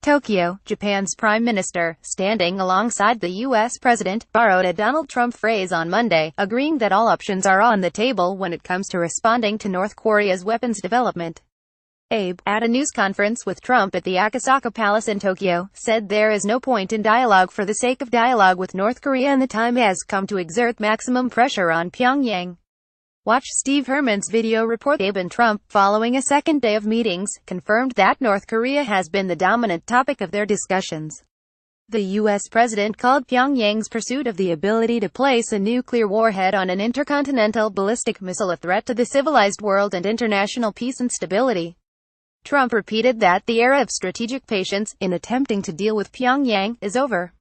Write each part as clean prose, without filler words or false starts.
Tokyo, Japan's prime minister, standing alongside the U.S. president, borrowed a Donald Trump phrase on Monday, agreeing that all options are on the table when it comes to responding to North Korea's weapons development. Abe, at a news conference with Trump at the Akasaka Palace in Tokyo, said there is no point in dialogue for the sake of dialogue with North Korea and the time has come to exert maximum pressure on Pyongyang. Watch Steve Herman's video report. Abe and Trump, following a second day of meetings, confirmed that North Korea has been the dominant topic of their discussions. The U.S. president called Pyongyang's pursuit of the ability to place a nuclear warhead on an intercontinental ballistic missile a threat to the civilized world and international peace and stability. Trump repeated that the era of strategic patience, in attempting to deal with Pyongyang, is over.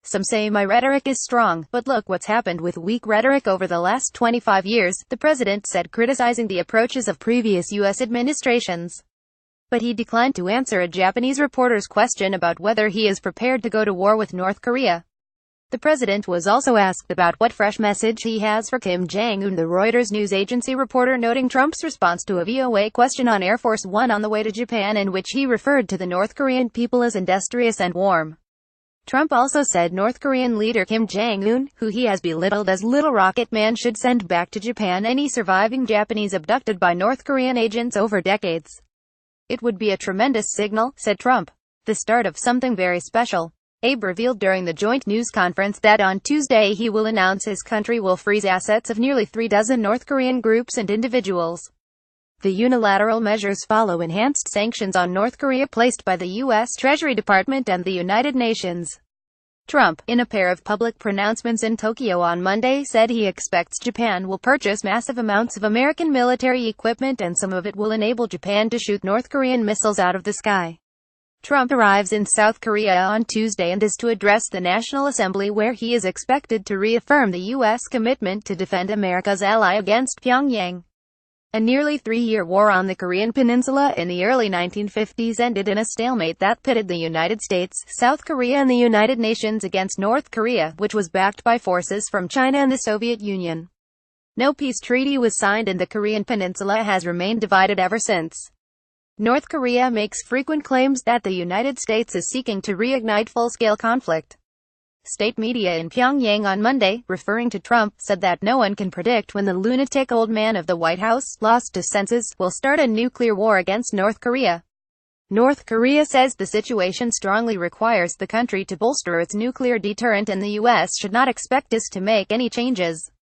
Some say my rhetoric is strong, but look what's happened with weak rhetoric over the last 25 years, the president said, criticizing the approaches of previous U.S. administrations. But he declined to answer a Japanese reporter's question about whether he is prepared to go to war with North Korea. The president was also asked about what fresh message he has for Kim Jong-un, the Reuters news agency reporter noting Trump's response to a VOA question on Air Force One on the way to Japan, in which he referred to the North Korean people as industrious and warm. Trump also said North Korean leader Kim Jong-un, who he has belittled as Little Rocket Man, should send back to Japan any surviving Japanese abducted by North Korean agents over decades. It would be a tremendous signal, said Trump. The start of something very special. Abe revealed during the joint news conference that on Tuesday he will announce his country will freeze assets of nearly 36 North Korean groups and individuals. The unilateral measures follow enhanced sanctions on North Korea placed by the U.S. Treasury Department and the United Nations. Trump, in a pair of public pronouncements in Tokyo on Monday, said he expects Japan will purchase massive amounts of American military equipment and some of it will enable Japan to shoot North Korean missiles out of the sky. Trump arrives in South Korea on Tuesday and is to address the National Assembly, where he is expected to reaffirm the U.S. commitment to defend America's ally against Pyongyang. A nearly 3-year war on the Korean peninsula in the early 1950s ended in a stalemate that pitted the United States, South Korea and the United Nations against North Korea, which was backed by forces from China and the Soviet Union. No peace treaty was signed and the Korean peninsula has remained divided ever since. North Korea makes frequent claims that the United States is seeking to reignite full-scale conflict. State media in Pyongyang on Monday, referring to Trump, said that no one can predict when the lunatic old man of the White House, lost his senses, will start a nuclear war against North Korea. North Korea says the situation strongly requires the country to bolster its nuclear deterrent and the U.S. should not expect us to make any changes.